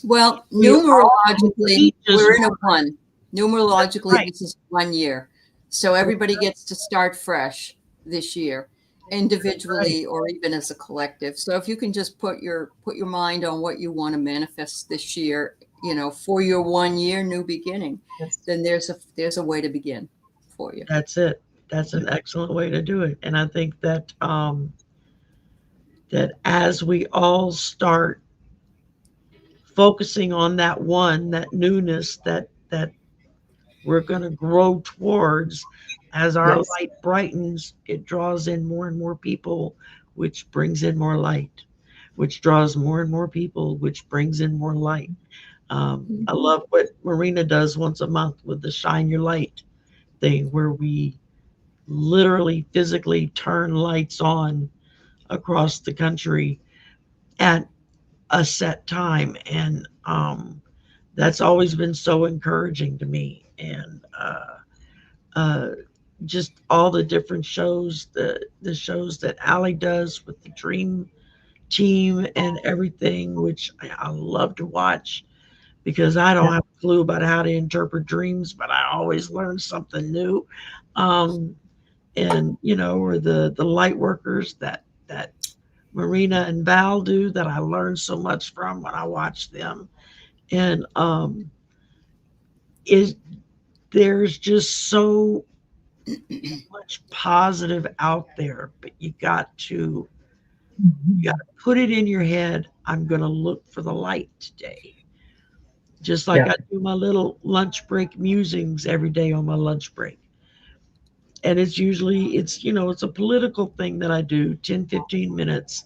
Speaker 2: Well,
Speaker 1: we all
Speaker 2: numerologically,
Speaker 1: just
Speaker 2: we're in a one. Numerologically,
Speaker 1: right.
Speaker 2: this is 1 year. So everybody gets to start fresh this year,
Speaker 1: Right.
Speaker 2: individually or even as a collective. So if you can just put your mind on what you want to manifest this year, for your 1 year new beginning,
Speaker 3: Yes.
Speaker 2: then there's a way to begin for you.
Speaker 1: That's it. That's an excellent way to do it. And I think that that as we all start focusing on that one, that newness that we're going to grow towards, as our
Speaker 3: Yes.
Speaker 1: light brightens, it draws in more and more people, which brings in more light, which draws more and more people, which brings in more light. I love what Marina does once a month with the Shine Your Light thing, where we literally physically turn lights on across the country at a set time. And that's always been so encouraging to me. And uh, just all the different shows, the shows that Allie does with the Dream Team and everything, which I love to watch because I don't
Speaker 3: Yeah.
Speaker 1: have a clue about how to interpret dreams, but I always learn something new. Um, and or the light workers that Marina and Val do, that I learn so much from when I watch them. And is there's just so much positive out there, but you got to put it in your head. I'm going to look for the light today. Just like
Speaker 3: Yeah.
Speaker 1: I do my little lunch break musings every day on my lunch break. And it's usually it's a political thing that I do, 10-15 minutes.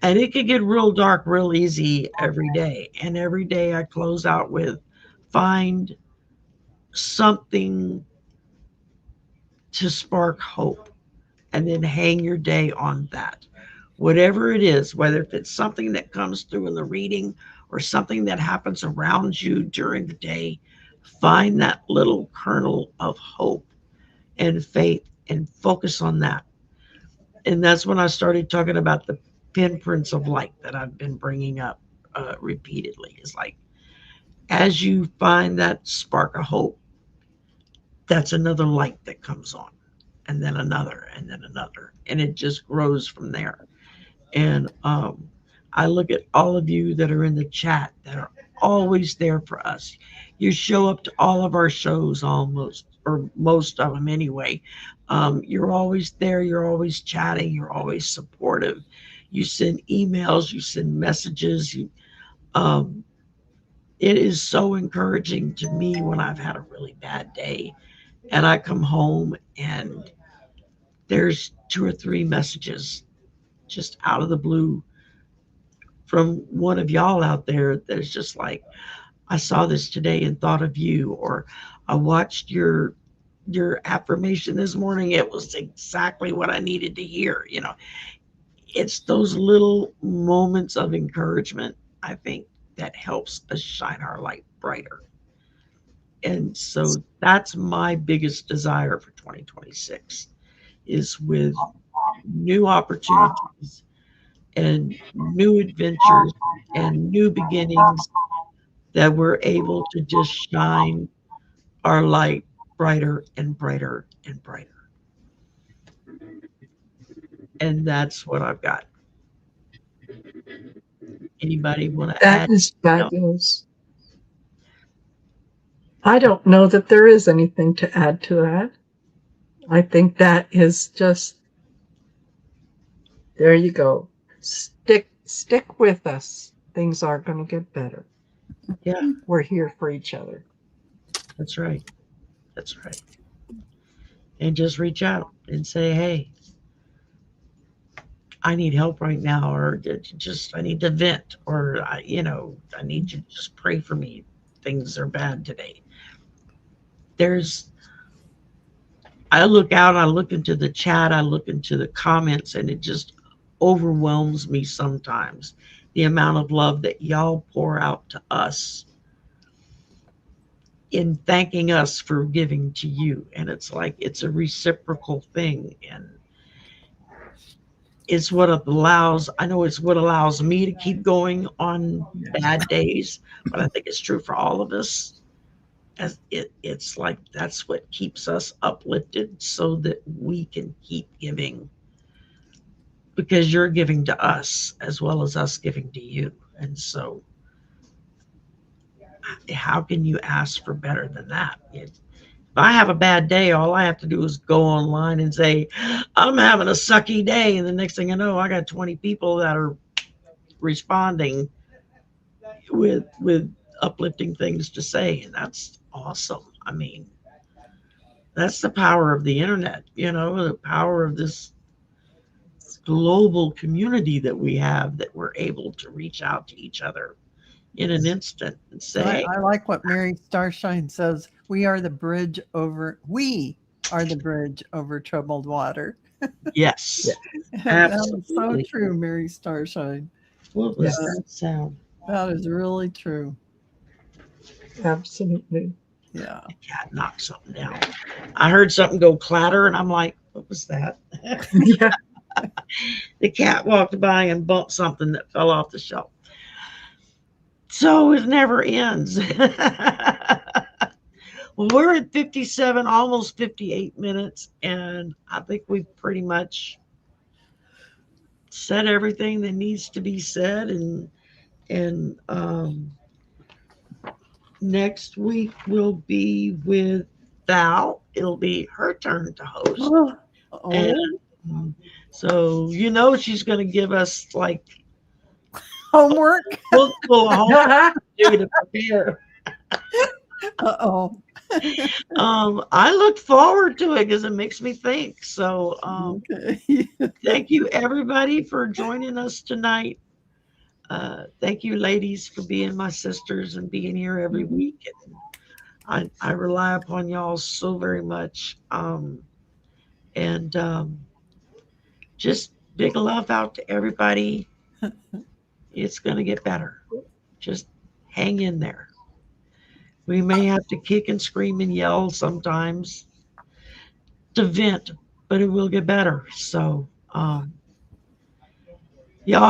Speaker 1: And it could get real dark real easy every day. And every day I close out with find something to spark hope and then hang your day on that. Whatever it is, whether if it's something that comes through in the reading or something that happens around you during the day, find that little kernel of hope and faith and focus on that. And that's when I started talking about the pinprints of light that I've been bringing up repeatedly. Is like, as you find that spark of hope, that's another light that comes on, and then another, and then another, and it just grows from there. And I look at all of you that are in the chat that are always there for us. You show up to all of our shows almost, or most of them anyway. You're always there. You're always chatting. You're always supportive. You send emails. You send messages. Um, it is so encouraging to me when I've had a really bad day and I come home and there's two or three messages just out of the blue from one of y'all out there that's just like, I saw this today and thought of you, or I watched your affirmation this morning. It was exactly what I needed to hear. It's those little moments of encouragement, I think, that helps us shine our light brighter. And so that's my biggest desire for 2026 is with new opportunities and new adventures and new beginnings that we're able to just shine our light brighter and brighter and brighter. And that's what I've got. Anybody want to
Speaker 3: That
Speaker 1: add?
Speaker 3: is
Speaker 1: No.
Speaker 3: fabulous. I don't know that there is anything to add to that. I think that is just, there you go. Stick with us. Things are going to get better.
Speaker 1: Yeah,
Speaker 3: We're here for each other.
Speaker 1: that's right. That's right. And just reach out and say, hey, I need help right now, or just I need to vent, or I need you to just pray for me. Things are bad today. There's I look out, I look into the chat, I look into the comments, and it just overwhelms me sometimes. The amount of love that y'all pour out to us in thanking us for giving to you. And it's like it's a reciprocal thing. And it's what allows, I know it's what allows me to keep going on bad days, but I think it's true for all of us. As it's like that's what keeps us uplifted so that we can keep giving, because you're giving to us as well as us giving to you. And so how can you ask for better than that? If I have a bad day, all I have to do is go online and say, I'm having a sucky day. And the next thing I know, I got 20 people that are responding with uplifting things to say. And that's awesome. I mean, that's the power of the internet, the power of this global community that we have, that we're able to reach out to each other in an instant and say,
Speaker 4: I like what Mary Starshine says. We are the bridge over troubled water.
Speaker 1: yes,
Speaker 4: That is so
Speaker 1: absolutely.
Speaker 4: true, Mary Starshine.
Speaker 1: What was that sound?
Speaker 4: That is really true.
Speaker 3: Absolutely.
Speaker 4: Yeah.
Speaker 1: The cat knocked something down. I heard something go clatter, and I'm like, what was that?
Speaker 3: Yeah.
Speaker 1: The cat walked by and bumped something that fell off the shelf. So it never ends. Well, we're at 57, almost 58 minutes, and I think we've pretty much said everything that needs to be said. And next week will be with Val. It'll be her turn to host.
Speaker 4: Oh,
Speaker 1: And so she's going to give us like
Speaker 4: homework.
Speaker 1: book full of homework to do to prepare.
Speaker 4: Uh-oh.
Speaker 1: I look forward to it because it makes me think. So
Speaker 4: Okay.
Speaker 1: thank you everybody for joining us tonight. Thank you, ladies, for being my sisters and being here every week. And I rely upon y'all so very much. And just big love out to everybody. It's going to get better. Just hang in there. We may have to kick and scream and yell sometimes to vent, but it will get better. So, y'all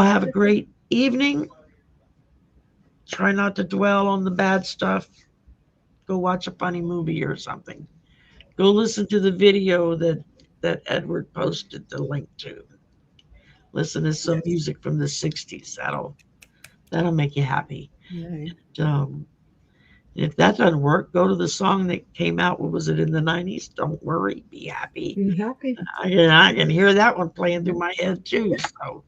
Speaker 1: have a great evening. Try not to dwell on the bad stuff. Go watch a funny movie or something. Go listen to the video that Edward posted the link to. Listen to some music from the 60s. That'll make you happy.
Speaker 4: Yay.
Speaker 1: If that doesn't work, go to the song that came out. What was it, in the 90s? Don't worry, be happy.
Speaker 3: Be happy.
Speaker 1: I can hear that one playing through my head too. So,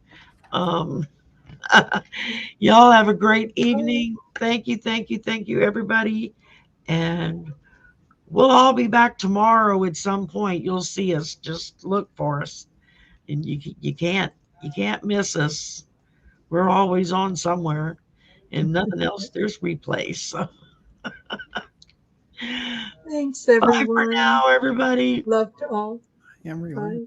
Speaker 1: y'all have a great evening. Thank you, everybody. And we'll all be back tomorrow at some point. You'll see us. Just look for us, and you can't miss us. We're always on somewhere, and nothing else. There's replays. So.
Speaker 3: Thanks,
Speaker 1: Bye
Speaker 3: everyone.
Speaker 1: for now, everybody.
Speaker 3: Love to all.
Speaker 4: Everyone.
Speaker 3: Bye.